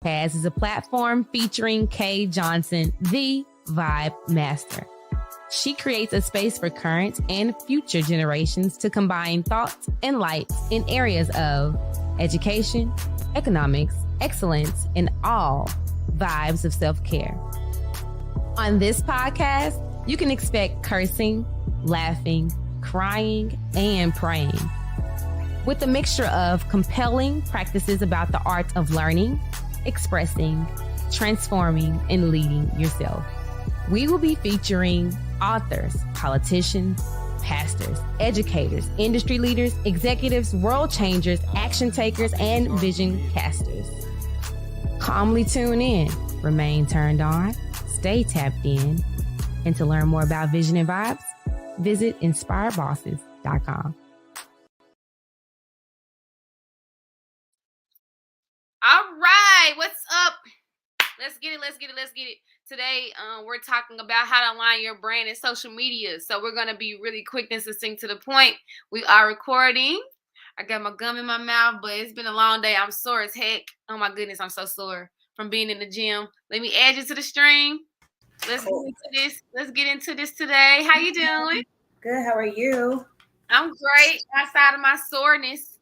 Paz is a platform featuring Kay Johnson, the Vibe Master. She creates a space for current and future generations to combine thoughts and lights in areas of education, economics, excellence, and all vibes of self-care. On this podcast, you can expect cursing, laughing, crying, and praying, with a mixture of compelling practices about the art of learning, expressing, transforming, and leading yourself. We will be featuring authors, politicians, pastors, educators, industry leaders, executives, world changers, action takers, and vision casters. Calmly tune in, remain turned on, stay tapped in, and to learn more about Vision and Vibes, visit inspiredbosses.com. All right, what's up? Let's get it. Today, we're talking about how to align your brand and social media. So we're going to be really quick and succinct to the point. We are recording. I got my gum in my mouth, but it's been a long day. I'm sore as heck. Oh my goodness, I'm so sore from being in the gym. Let me add you to the stream. Let's get into this today. How you doing? Good. How are you? I'm great. Outside of my soreness.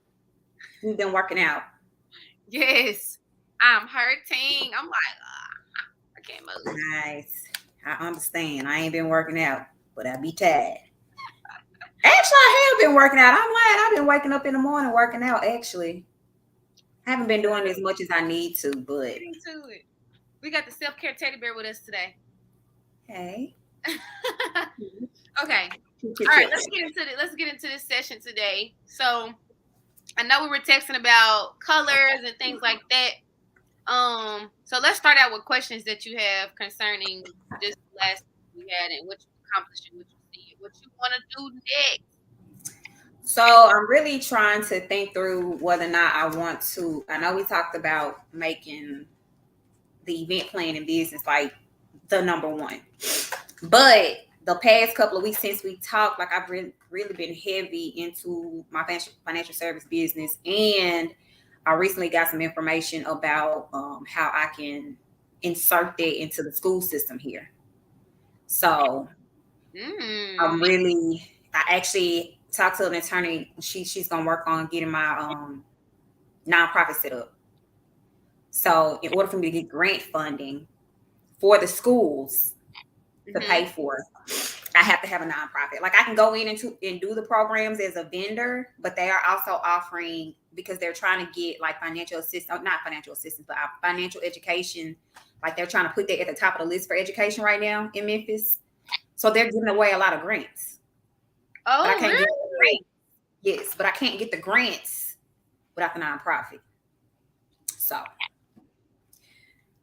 You've been working out. Yes. I'm hurting. I'm like, I can't move. Nice. I understand. I ain't been working out, but I be tired. Actually, I have been working out. I'm glad I've been waking up in the morning working out, actually. I haven't been doing as much as I need to, but... We got the self-care teddy bear with us today. Hey. Okay. All right, let's get into this session today. So I know we were texting about colors and things like that. So let's start out with questions that you have concerning this last we had and what you accomplished and what you see, what you want to do next. So I'm really trying to think through whether or not I want to. I know we talked about making the event planning business like the number one, but the past couple of weeks since we talked, like I've really been heavy into my financial service business, and I recently got some information about how I can insert that into the school system here. So I actually talked to an attorney. She's gonna work on getting my nonprofit set up. So in order for me to get grant funding for the schools to pay for, I have to have a nonprofit. Like I can go in and do the programs as a vendor, but they are also offering, because they're trying to get like financial assistance, not financial assistance, but financial education. Like they're trying to put that at the top of the list for education right now in Memphis. So they're giving away a lot of grants. Oh, but I can't really? get the grants. Yes, but I can't get the grants without the nonprofit. So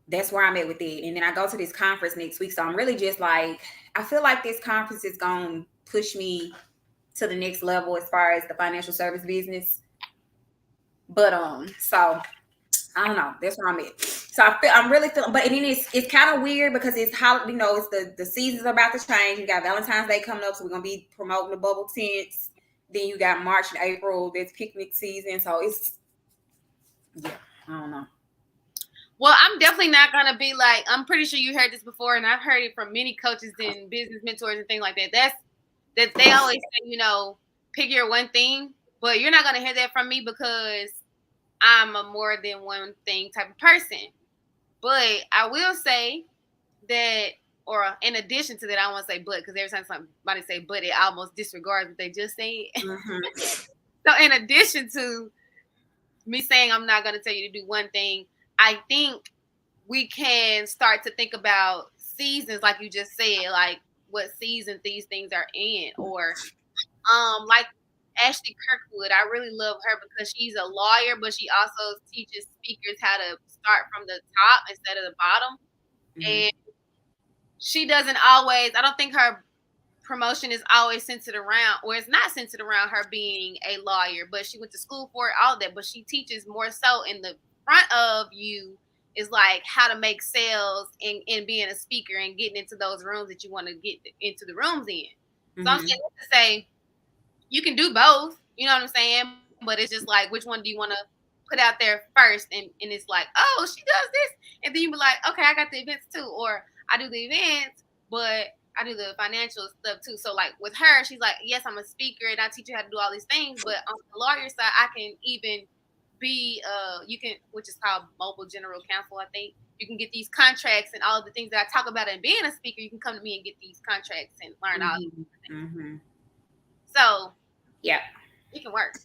that's where I'm at with it. And then I go to this conference next week. So I'm really just like, I feel like this conference is going to push me to the next level as far as the financial service business. But so I don't know. That's where I'm at. So I'm really feeling, but then it's kind of weird because it's how, it's the seasons are about to change. You got Valentine's Day coming up, so we're gonna be promoting the bubble tents. Then you got March and April, that's picnic season. So I don't know. Well, I'm definitely not going to be like, I'm pretty sure you heard this before, and I've heard it from many coaches and business mentors and things like that. That they always say, pick your one thing, but you're not going to hear that from me because I'm a more than one thing type of person. But I will say that, or in addition to that, I want to say but, because every time somebody say but, it almost disregards what they just said. Mm-hmm. So in addition to me saying I'm not going to tell you to do one thing, I think we can start to think about seasons, like you just said, like what season these things are in, or like Ashley Kirkwood. I really love her because she's a lawyer, but she also teaches speakers how to start from the top instead of the bottom. Mm-hmm. And she doesn't always, I don't think her promotion is always centered around, or it's not centered around her being a lawyer, but she went to school for it, all that, but she teaches more so in the front of you is like how to make sales and being a speaker and getting into those rooms that you want to get into the rooms in. Mm-hmm. So I'm saying to say you can do both, you know what I'm saying? But it's just like, which one do you want to put out there first, and it's like, oh, she does this, and then you be like, okay, I got the events too, or I do the events, but I do the financial stuff too. So like with her, she's like, yes, I'm a speaker and I teach you how to do all these things, but on the lawyer side, I can even be you can, which is called mobile general counsel, I think. You can get these contracts and all of the things that I talk about in being a speaker. You can come to me and get these contracts and learn all these things. Mm-hmm. So yeah, it can work.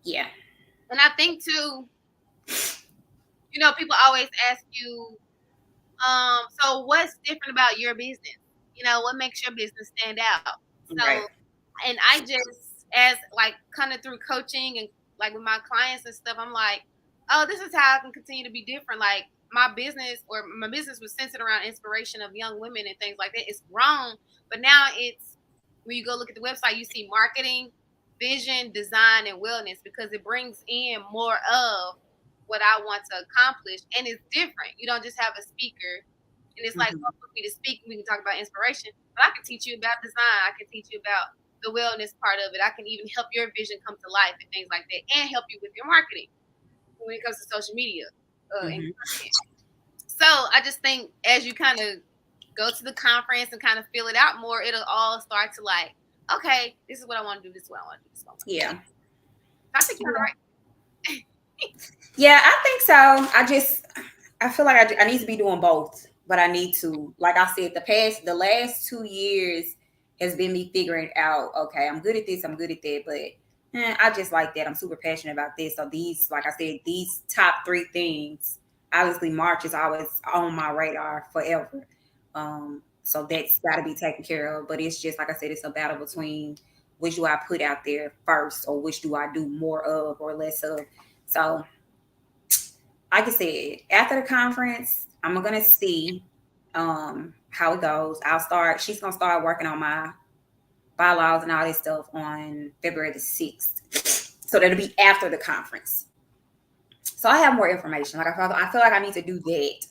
Yeah. And I think too, you know, people always ask you, so what's different about your business? You know, what makes your business stand out? So, right. And I just, as like kind of through coaching and like with my clients and stuff, I'm like, oh, this is how I can continue to be different. Like my business was centered around inspiration of young women and things like that. It's grown, but now it's, when you go look at the website, you see marketing, vision, design, and wellness, because it brings in more of what I want to accomplish. And it's different. You don't just have a speaker and it's like, well, for me to speak, we can talk about inspiration, but I can teach you about design. I can teach you about the wellness part of it. I can even help your vision come to life and things like that, and help you with your marketing when it comes to social media and content. So I just think as you kind of go to the conference and kind of feel it out more, it'll all start to like, okay, this is what I want to do. This is what I want to do. This is what I want to do. Yeah. I think you're right. Yeah, I think so. I feel like I need to be doing both, but I need to, like I said, the last 2 years has been me figuring out, okay, I'm good at this, I'm good at that, but I just like that. I'm super passionate about this. So these, like I said, these top 3 things, obviously March is always on my radar forever. So that's got to be taken care of. But it's just, like I said, it's a battle between which do I put out there first, or which do I do more of or less of. So, like I said, after the conference, I'm going to see how it goes. She's going to start working on my bylaws and all this stuff on February the 6th. So that'll be after the conference. So I have more information. Like I feel like I need to do that.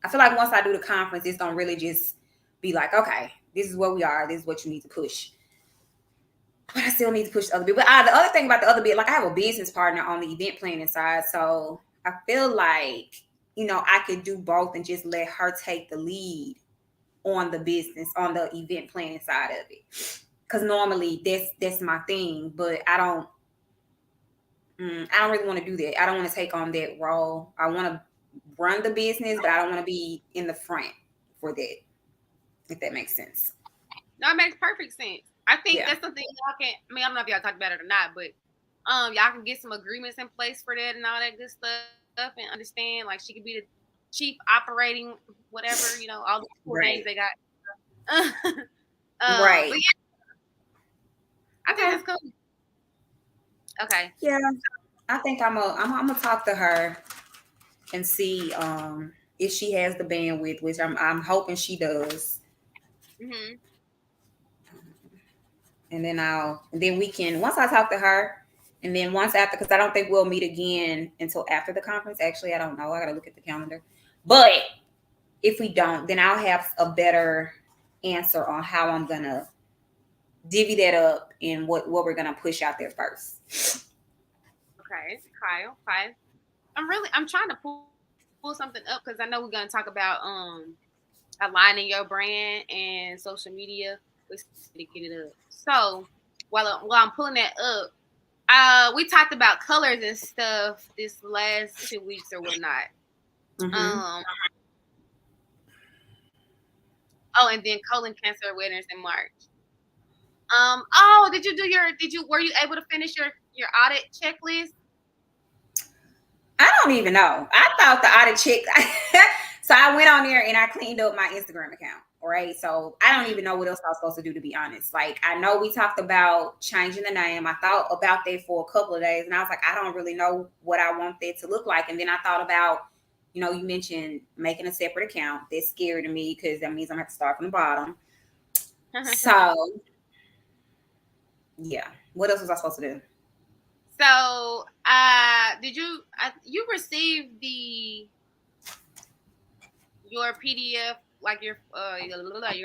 I feel like once I do the conference, it's going to really just be like, okay, this is where we are. This is what you need to push. But I still need to push the other bit. But the other thing about the other bit, like I have a business partner on the event planning side. So I feel like, I could do both and just let her take the lead on the business, on the event planning side of it. Because normally that's my thing, but I don't really want to do that. I don't want to take on that role. I want to run the business, but I don't want to be in the front for that, if that makes sense. No, it makes perfect sense. I think that's something y'all can, I don't know if y'all talk about it or not, but y'all can get some agreements in place for that and all that good stuff, and understand, like, she could be the chief operating whatever, all the cool names they got. Right. But yeah, I think that's cool. Okay. Yeah, I think I'm gonna talk to her and see if she has the bandwidth, which I'm hoping she does. Mm-hmm. And then we can, once I talk to her, and then once after, because I don't think we'll meet again until after the conference. Actually, I don't know. I gotta look at the calendar. But if we don't, then I'll have a better answer on how I'm gonna divvy that up and what we're gonna push out there first. Okay. I'm trying to pull something up, because I know we're gonna talk about aligning your brand and social media. Let's get it up. So while I'm pulling that up, we talked about colors and stuff this last 2 weeks or whatnot. Mm-hmm. And then colon cancer awareness in March. Were you able to finish your audit checklist? I don't even know. I thought the audit check. So I went on there and I cleaned up my Instagram account. Right. So I don't even know what else I was supposed to do, to be honest. Like, I know we talked about changing the name. I thought about that for a couple of days and I was like, I don't really know what I want that to look like. And then I thought about, you mentioned making a separate account. That's scary to me because that means I'm gonna have to start from the bottom. So yeah. What else was I supposed to do? So did you receive your PDF, like your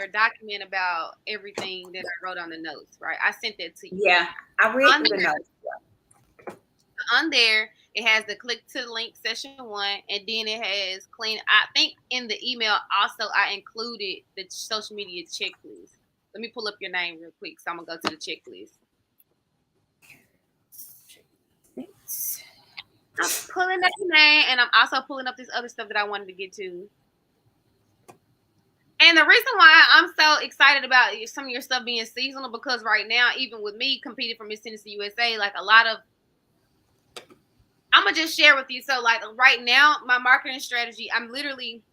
document about everything that I wrote on the notes, right? I sent that to you. Yeah, I read the notes. on there, it has the click to the link session 1, and then it has clean. I think in the email also I included the social media checklist. Let me pull up your name real quick, so I'm gonna go to the checklist. I'm pulling up your name, and I'm also pulling up this other stuff that I wanted to get to. And the reason why I'm so excited about some of your stuff being seasonal, because right now, even with me competing for Miss Tennessee USA, like a lot of, I'm going to just share with you. So like right now, my marketing strategy, I literally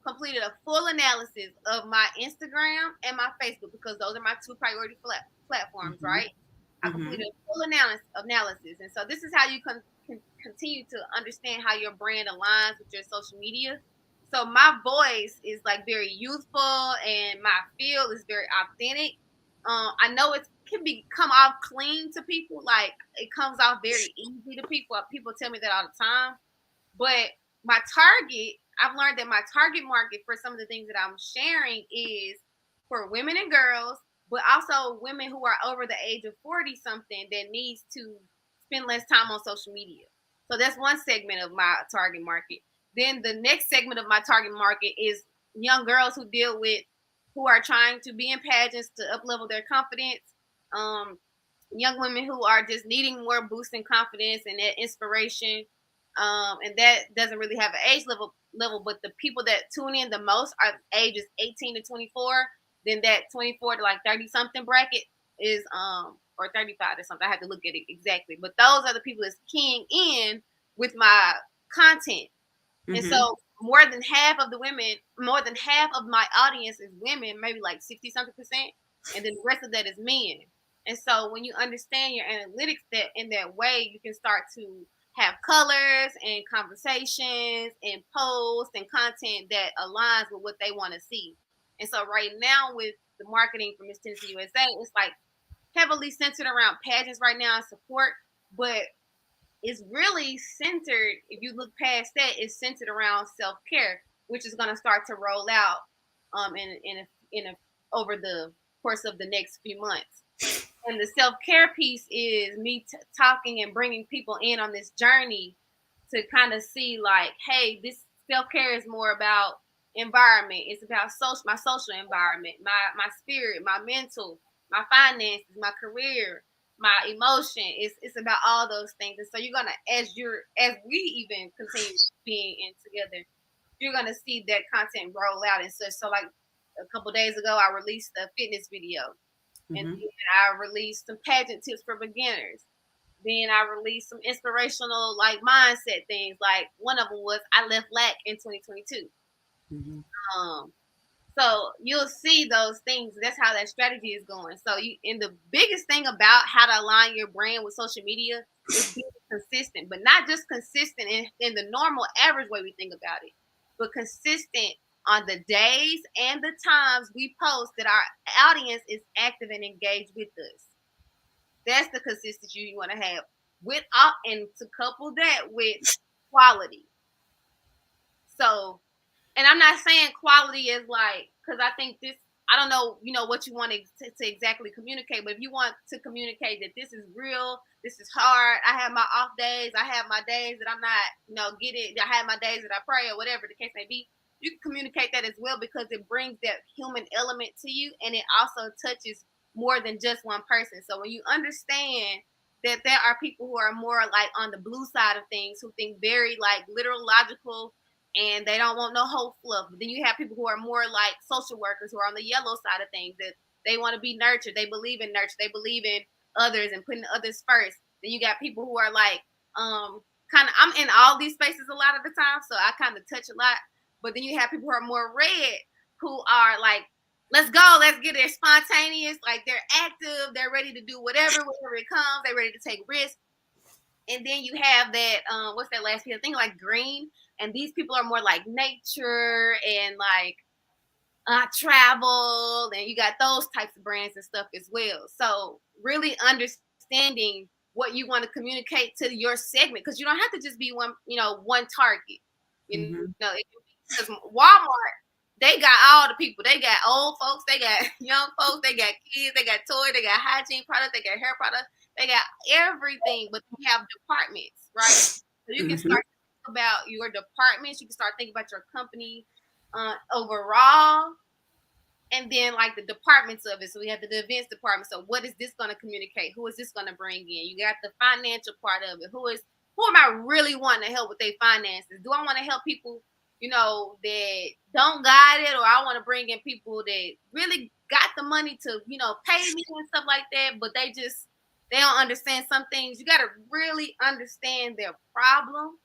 completed a full analysis of my Instagram and my Facebook, because those are my 2 priority platforms, right? I completed a full analysis. And so this is how you can continue to understand how your brand aligns with your social media. So my voice is like very youthful, and my feel is very authentic. I know it can come off clean to people, like it comes off very easy to people. People tell me that all the time. But my target, I've learned that my target market for some of the things that I'm sharing is for women and girls, but also women who are over the age of 40 something that needs to spend less time on social media. So that's one segment of my target market. Then the next segment of my target market is young girls who are trying to be in pageants to up-level their confidence. Young women who are just needing more boost in confidence and that inspiration. And that doesn't really have an age level, but the people that tune in the most are ages 18 to 24. Then that 24 to like 30 something bracket is or 35 or something. I have to look at it exactly. But those are the people that's keying in with my content. And so more than half of my audience is women, maybe like 60 something %. And then the rest of that is men. And so when you understand your analytics that in that way, you can start to have colors and conversations and posts and content that aligns with what they want to see. And so right now with the marketing for Miss Tennessee USA, it's like heavily centered around pageants right now and support, but it's really centered, if you look past that, it's centered around self-care, which is going to start to roll out over the course of the next few months. And the self-care piece is me talking and bringing people in on this journey to kind of see like, hey, this self-care is more about environment. It's about my social environment, my spirit, my mental, my finances, my career, my emotion. It's about all those things. And so you're gonna, as we even continue being in together, you're gonna see that content roll out and such. So like a couple days ago, I released a fitness video, and then I released some pageant tips for beginners. Then I released some inspirational like mindset things. Like one of them was I left LAC in 2022. So you'll see those things. That's how that strategy is going. So and the biggest thing about how to align your brand with social media is being consistent, but not just consistent in the normal average way we think about it, but consistent on the days and the times we post that our audience is active and engaged with us. That's the consistency you want to have and to couple that with quality. So, and I'm not saying quality is like, because I think this, I don't know, what you want to exactly communicate, but if you want to communicate that this is real, this is hard, I have my off days, I have my days that I'm not, I have my days that I pray or whatever the case may be, you can communicate that as well, because it brings that human element to you, and it also touches more than just one person. So when you understand that there are people who are more like on the blue side of things, who think very like literal, logical, and they don't want no whole fluff. But then you have people who are more like social workers, who are on the yellow side of things, that they want to be nurtured. They believe in nurture. They believe in others and putting others first. Then you got people who are like, kind of, I'm in all these spaces a lot of the time, so I kind of touch a lot. But then you have people who are more red, who are like, let's go, let's get it, spontaneous. Like they're active, they're ready to do whatever it comes. They're ready to take risks. And then you have that, what's that last piece? I think like green. And these people are more like nature and like travel. And you got those types of brands and stuff as well. So really understanding what you want to communicate to your segment, because you don't have to just be one target. Because Walmart, they got all the people. They got old folks, they got young folks, they got kids, they got toys, they got hygiene products, they got hair products. They got everything, but they have departments, right? So you can start thinking about your departments. You can start thinking about your company overall, and then like the departments of it. So we have the events department. So what is this going to communicate? Who is this going to bring in? You got the financial part of it. Who am I really wanting to help with their finances? Do I want to help people, that don't got it, or I want to bring in people that really got the money to, pay me and stuff like that, but they don't understand some things. You got to really understand their problem,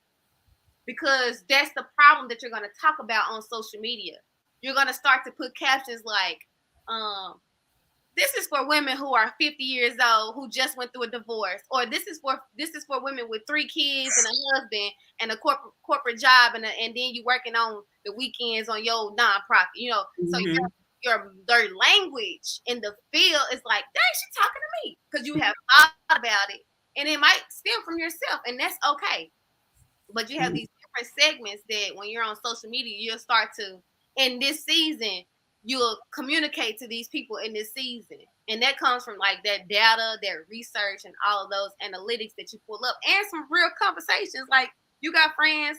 because that's the problem that you're going to talk about on social media. You're going to start to put captions like, this is for women who are 50 years old who just went through a divorce, or this is for women with 3 kids and a husband and a corporate job, and then you working on the weekends on your nonprofit. So your language in the field is like, dang, she's talking to me, because you have thought about it, and it might stem from yourself, and that's okay. But you have these different segments that when you're on social media, you'll start to, in this season, you'll communicate to these people in this season. And that comes from like that data, that research, and all of those analytics that you pull up, and some real conversations. Like, you got friends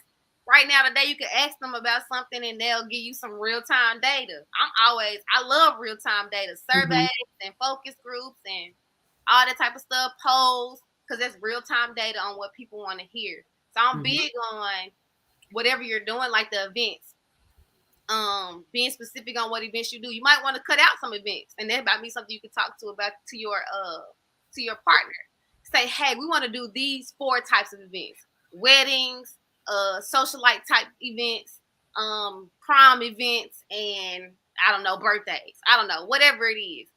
right now today, you can ask them about something and they'll give you some real-time data. I love real-time data, surveys and focus groups and all that type of stuff, polls, because that's real-time data on what people want to hear. So I'm big on whatever you're doing, like the events. Being specific on what events you do. You might want to cut out some events, and that might be something you can talk to your partner. Say, hey, we want to do these 4 types of events: weddings, socialite type events, prom events, and I don't know, birthdays. I don't know, whatever it is.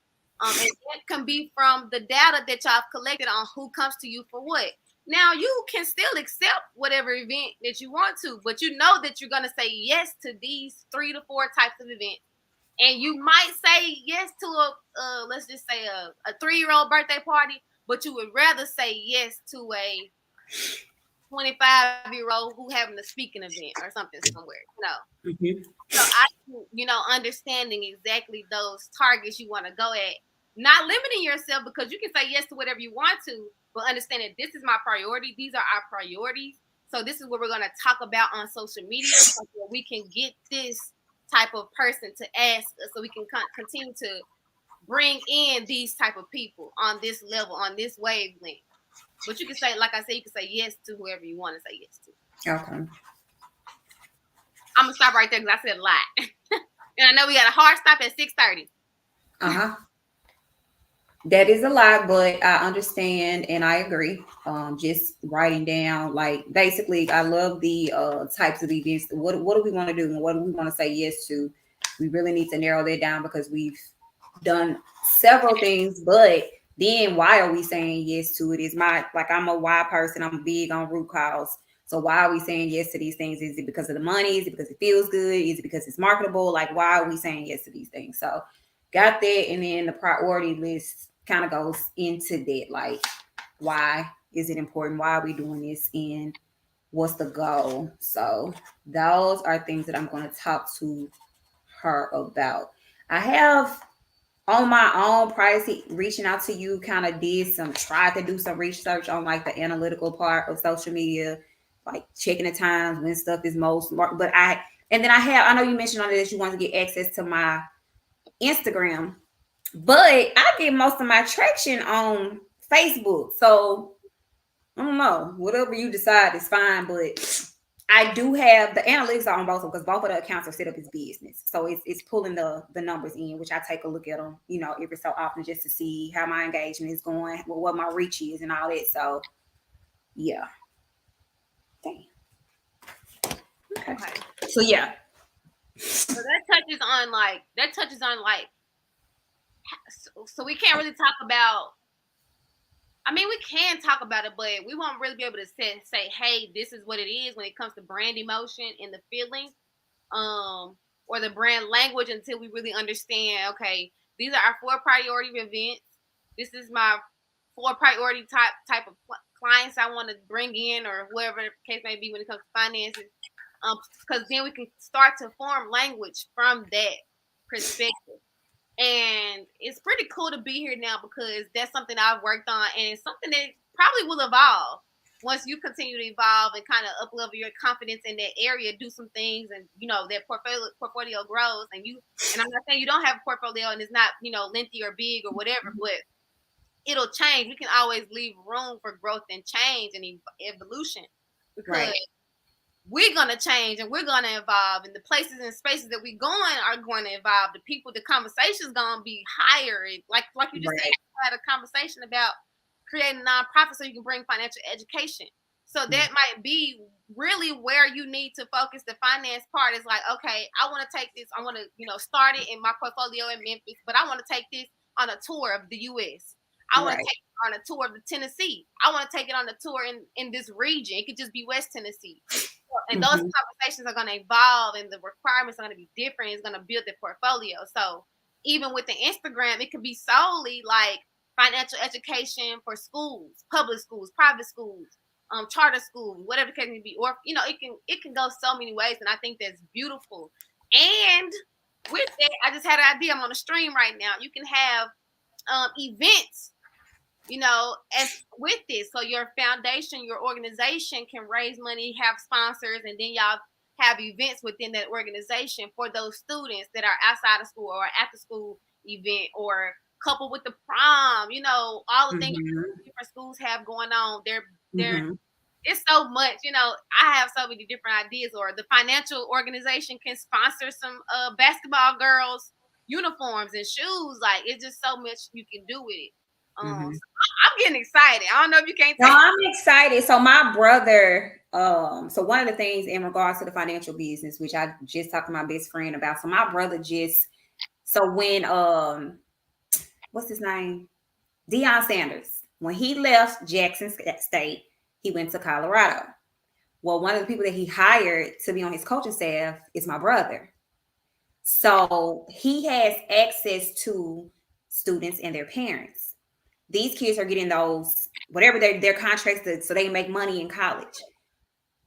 And that can be from the data that y'all have collected on who comes to you for what. Now, you can still accept whatever event that you want to, but you know that you're going to say yes to these 3 to 4 types of events. And you might say yes to let's just say a 3-year-old birthday party, but you would rather say yes to a 25-year-old who having a speaking event or something somewhere. So understanding exactly those targets you want to go at, not limiting yourself, because you can say yes to whatever you want to, but understanding this is my priority. These are our priorities. So this is what we're going to talk about on social media, so that we can get this type of person to ask us, so we can continue to bring in these type of people on this level, on this wavelength. But you can say, like I said, you can say yes to whoever you want to say yes to. Okay. I'm going to stop right there because I said a lot. And I know we got a hard stop at 6:30. That is a lot, but I understand and I agree. Just writing down, like, basically, I love the types of events. What do we want to do, and what do we want to say yes to? We really need to narrow that down, because we've done several things, but then why are we saying yes to it? I'm a why person. I'm big on root cause. So why are we saying yes to these things? Is it because of the money? Is it because it feels good? Is it because it's marketable? Like, why are we saying yes to these things? So got that. And then the priority list kind of goes into that. Like, why is it important? Why are we doing this? And what's the goal? So those are things that I'm going to talk to her about. I have, on my own, privacy, reaching out to you, kind of tried to do some research on like the analytical part of social media, like checking the times when stuff is most, but I know you mentioned on this, you want to get access to my Instagram, but I get most of my traction on Facebook. So I don't know, whatever you decide is fine, but I do have the analytics on both of them, because both of the accounts are set up as business. So it's pulling the numbers in, which I take a look at them, every so often, just to see how my engagement is going, what my reach is and all that. So yeah. Damn. Okay. So yeah. So that touches on so we can't really talk about, I mean, we can talk about it, but we won't really be able to say, hey, this is what it is when it comes to brand emotion and the feeling, or the brand language, until we really understand, okay, these are our 4 priority events. This is my 4 priority type of clients I want to bring in, or whoever the case may be when it comes to finances. Because then we can start to form language from that perspective. And it's pretty cool to be here now because that's something I've worked on, and it's something that probably will evolve once you continue to evolve and kind of up level your confidence in that area, do some things, and that portfolio grows. And I'm not saying you don't have a portfolio and it's not lengthy or big or whatever, but it'll change. We can always leave room for growth and change and evolution because we're going to change and we're going to evolve, and the places and sapaces that we're going are going to evolve. The people, the conversation's going to be higher. Like you just said, you had a conversation about creating a nonprofit so you can bring financial education. So that might be really where you need to focus. The finance part is like, okay, I want to take this. I want to, start it in my portfolio in Memphis, but I want to take this on a tour of the U.S. I want to take it on a tour of the Tennessee. I want to take it on a tour in this region. It could just be West Tennessee. And those conversations are going to evolve, and the requirements are going to be different. It's going to build the portfolio. So even with the Instagram, it could be solely like financial education for schools, public schools, private schools, charter schools, whatever the case may be. Or, it can go so many ways. And I think that's beautiful. And with that, I just had an idea. I'm on a stream right now. You can have events, as with this. So your foundation, your organization can raise money, have sponsors, and then y'all have events within that organization for those students that are outside of school or after school event, or coupled with the prom, all the things different schools have going on. It's so much, I have so many different ideas. Or the financial organization can sponsor some basketball girls uniforms and shoes. Like, it's just so much you can do with it. So I'm getting excited. I don't know if you can't. No, I'm excited. So my brother, so one of the things in regards to the financial business, which I just talked to my best friend about. So my brother when what's his name? Deion Sanders, when he left Jackson State, he went to Colorado. Well, one of the people that he hired to be on his coaching staff is my brother. So he has access to students and their parents. These kids are getting those, whatever their contracts, so they make money in college.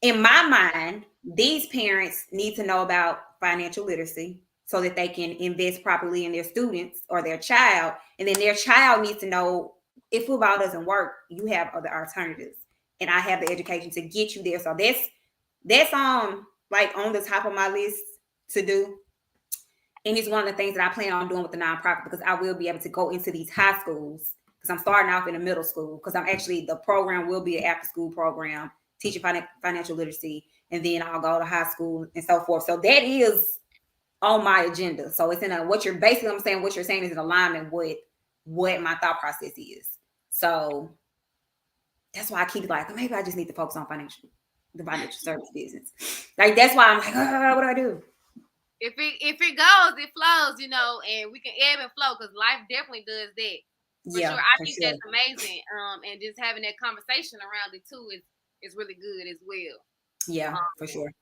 In my mind, these parents need to know about financial literacy so that they can invest properly in their students or their child. And then their child needs to know, if football doesn't work, you have other alternatives. And I have the education to get you there. So that's like on the top of my list to do. And it's one of the things that I plan on doing with the nonprofit, because I will be able to go into these high schools, because I'm starting off in a middle school, because the program will be an after school program teaching financial literacy, and then I'll go to high school and so forth. So that is on my agenda. So it's what you're saying is in alignment with what my thought process is. So that's why I keep like, maybe I just need to focus on the financial service business. Like, that's why I'm like, what do I do? If it goes, it flows, and we can ebb and flow, because life definitely does that. For sure. I think that's amazing. And just having that conversation around it too is really good as well. Yeah, for sure.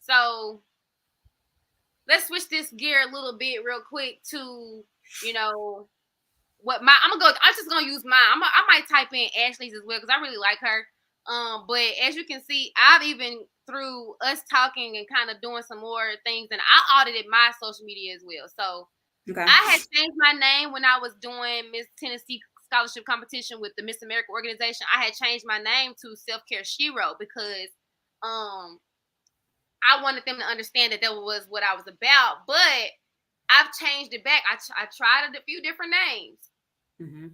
So let's switch this gear a little bit real quick to, I'm just gonna use mine. I might type in Ashley's as well, because I really like her. But as you can see, I've even, through us talking and kind of doing some more things, and I audited my social media as well. So I had changed my name when I was doing Miss Tennessee scholarship competition with the Miss America organization. I had changed my name to Self Care Shero, because I wanted them to understand that was what I was about. But I've changed it back. I tried a few different names.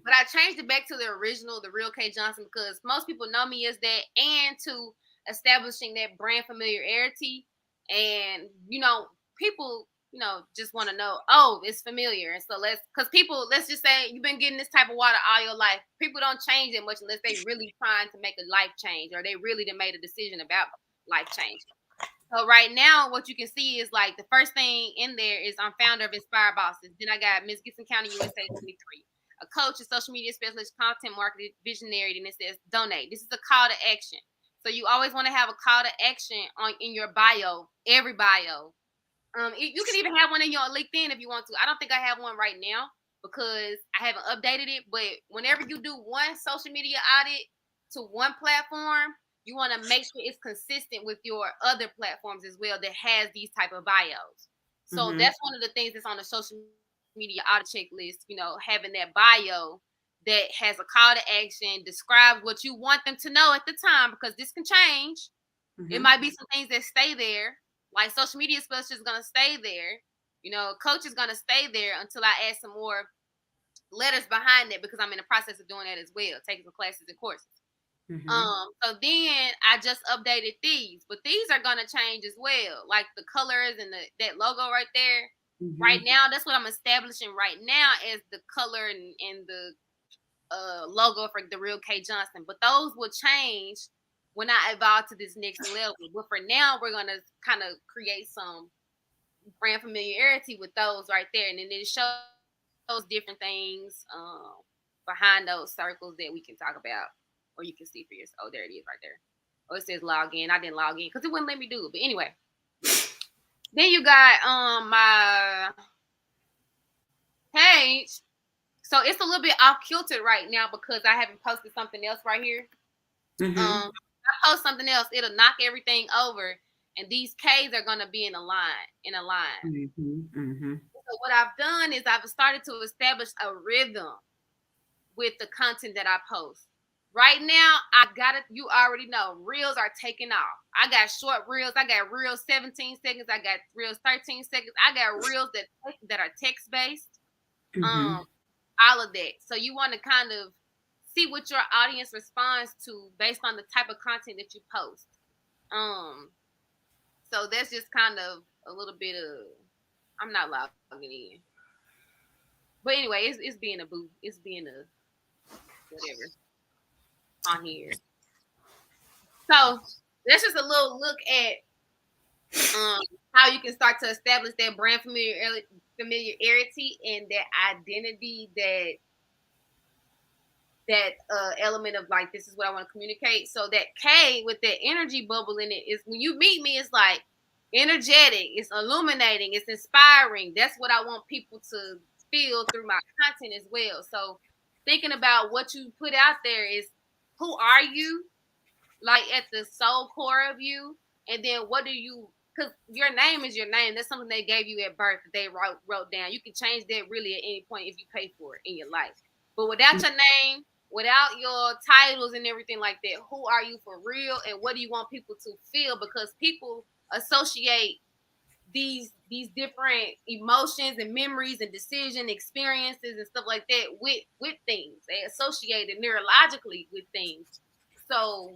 But I changed it back to the original, the real Kay Johnson, because most people know me as that, and to establishing that brand familiarity. And, people, just want to know, it's familiar. And so let's just say you've been getting this type of water all your life. People don't change it much unless they really trying to make a life change, or they really done made a decision about life change. So right now, what you can see is like the first thing in there is I'm founder of Inspire Bosses. Then I got Miss Gibson County, USA 23. A coach, a social media specialist, content marketing visionary, and it says donate. This is a call to action. So you always want to have a call to action in your bio, every bio. You can even have one in your LinkedIn if you want to. I don't think I have one right now because I haven't updated it. But whenever you do one social media audit to one platform, you want to make sure it's consistent with your other platforms as well that has these type of bios. So that's one of the things that's on the social media audit checklist, you know, having that bio that has a call to action, describe what you want them to know at the time, because this can change. It might be some things that stay there, like social media specialist is going to stay there. You know, coach is going to stay there until I add some more letters behind it, because I'm in the process of doing that as well, taking some classes and courses. So then I just updated these, but these are gonna change as well, like the colors and that logo right there. Right now, that's what I'm establishing right now as the color and the logo for the real K Johnson. But those will change when I evolve to this next level. But for now, we're gonna kind of create some brand familiarity with those right there, and then it shows different things behind those circles that we can talk about. Or you can see for yourself. Oh, there it is right there. Oh, it says log in. I didn't log in because it wouldn't let me do it. But anyway. Then you got my page. So it's a little bit off kilter right now because I haven't posted something else right here. I post something else, it'll knock everything over. And these K's are gonna be in a line. So what I've done is I've started to establish a rhythm with the content that I post. Right now, I got it. You already know, reels are taking off. I got short reels. I got reels 17 seconds. I got reels 13 seconds. I got reels that are text based. All of that. So you want to kind of see what your audience responds to based on the type of content that you post. So that's just kind of a little bit of. I'm not logging in. But anyway, it's being a boo. It's being a whatever on here. So that's just a little look at how you can start to establish that brand familiarity and that identity, that element of like, this is what I want to communicate. So that K with that energy bubble in it is when you meet me, it's like energetic, it's illuminating, it's inspiring. That's what I want people to feel through my content as well. So thinking about what you put out there is, who are you, like at the soul core of you, and then what do you, because your name is your name. That's something they gave you at birth that they wrote down. You can change that really at any point if you pay for it in your life. But without your name, without your titles and everything like that, who are you for real, and what do you want people to feel? Because people associate these different emotions and memories and decision experiences and stuff like that with things. They associate it neurologically with things. So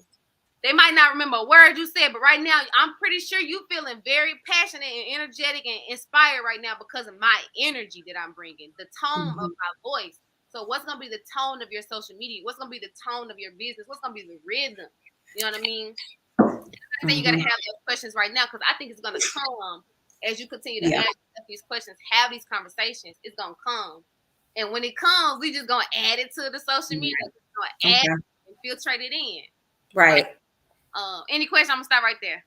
they might not remember a word you said, but right now I'm pretty sure you feeling very passionate and energetic and inspired right now because of my energy that I'm bringing, the tone of my voice. So what's going to be the tone of your social media? What's going to be the tone of your business? What's going to be the rhythm? You know what I mean? I think you got to have those questions right now, because I think it's going to come as you continue to ask these questions, have these conversations. It's going to come. And when it comes, we just going to add it to the social media. We're going to add it and filtrate it in. Right. Any question? I'm going to stop right there.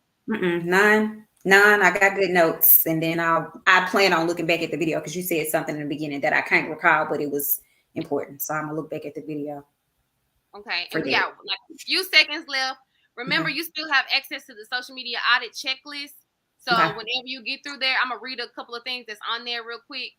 None. I got good notes. And then I plan on looking back at the video because you said something in the beginning that I can't recall, but it was important. So I'm going to look back at the video. Okay. And we got like a few seconds left. Remember, you still have access to the social media audit checklist. So whenever you get through there, I'm going to read a couple of things that's on there real quick.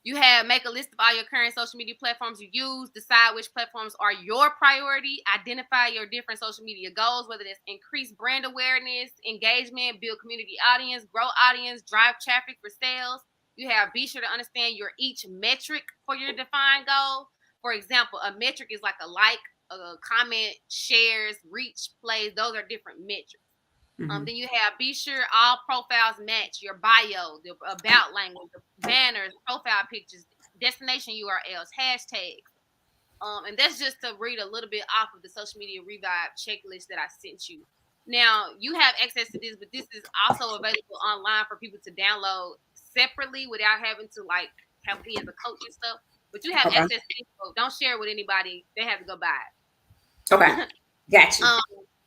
You have make a list of all your current social media platforms you use, decide which platforms are your priority, identify your different social media goals, whether it's increase brand awareness, engagement, build community audience, grow audience, drive traffic for sales. You have be sure to understand your each metric for your defined goal. For example, a metric is like a like, a comment, shares, reach, plays. Those are different metrics. Then you have be sure all profiles match your bio, the about language, the banners, profile pictures, destination URLs, hashtags. And that's just to read a little bit off of the social media revive checklist that I sent you. Now you have access to this, but this is also available online for people to download separately without having to like have me as a coach and stuff. But you have access to this, so don't share it with anybody. They have to go buy it. Okay, gotcha.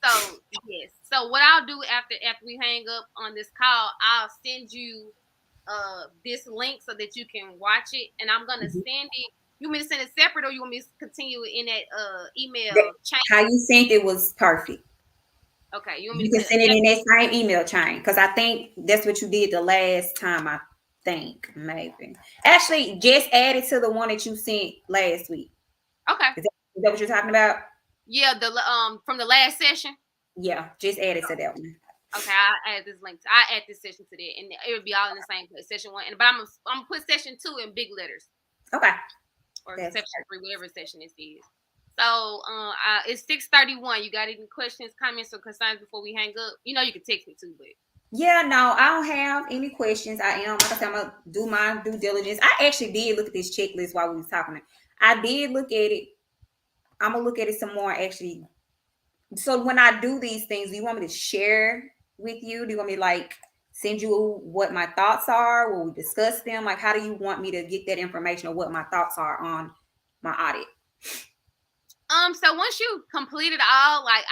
So yes. So what I'll do after we hang up on this call, I'll send you this link so that you can watch it, and I'm gonna send it. You want me to send it separate, or you want me to continue in that email chain? How you sent it was perfect. Okay, you want me You to can send it in that same email chain because I think that's what you did the last time. I think maybe actually just add it to the one that you sent last week. Okay, Is that what you're talking about? yeah, the from the last session. Yeah, just add it to that one. Okay, I add this link. I add this session to that, and it would be all in the same place. Session 1, but I'm gonna put session 2 in big letters. Okay. Or session 3, whatever session this is. So it's 6:31. You got any questions, comments, or concerns before we hang up? You know you can text me too, but yeah, no, I don't have any questions. I am, like I said, I'm gonna do my due diligence. I actually did look at this checklist while we was talking. I did look at it. I'm gonna look at it some more actually. So when I do these things, do you want me to share with you? Do you want me to like send you what my thoughts are? Will we discuss them? Like, how do you want me to get that information or what my thoughts are on my audit? So once you complete it all, like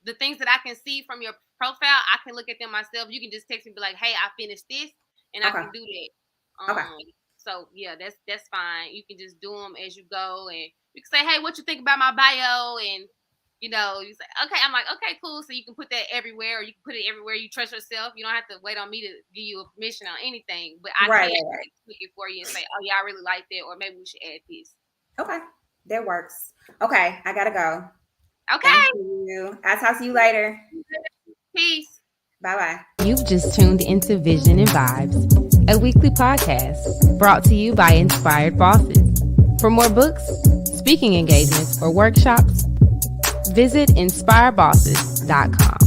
the things that I can see from your profile, I can look at them myself. You can just text me and be like, hey, I finished this, and I can do that. Okay. So yeah, that's fine. You can just do them as you go, and you can say, hey, what you think about my bio? And you say, okay, I'm like, okay, cool. So you can put that everywhere, or you can put it everywhere you trust yourself. You don't have to wait on me to give you a permission on anything, but I can click it for you and say, oh yeah, I really like that, or maybe we should add this. Okay, that works. Okay, I gotta go. Okay. Thank you. I'll talk to you later. Peace. Bye-bye. You've just tuned into Vision and Vibes, a weekly podcast brought to you by Inspired Bosses. For more books, speaking engagements, or workshops, visit inspirebosses.com.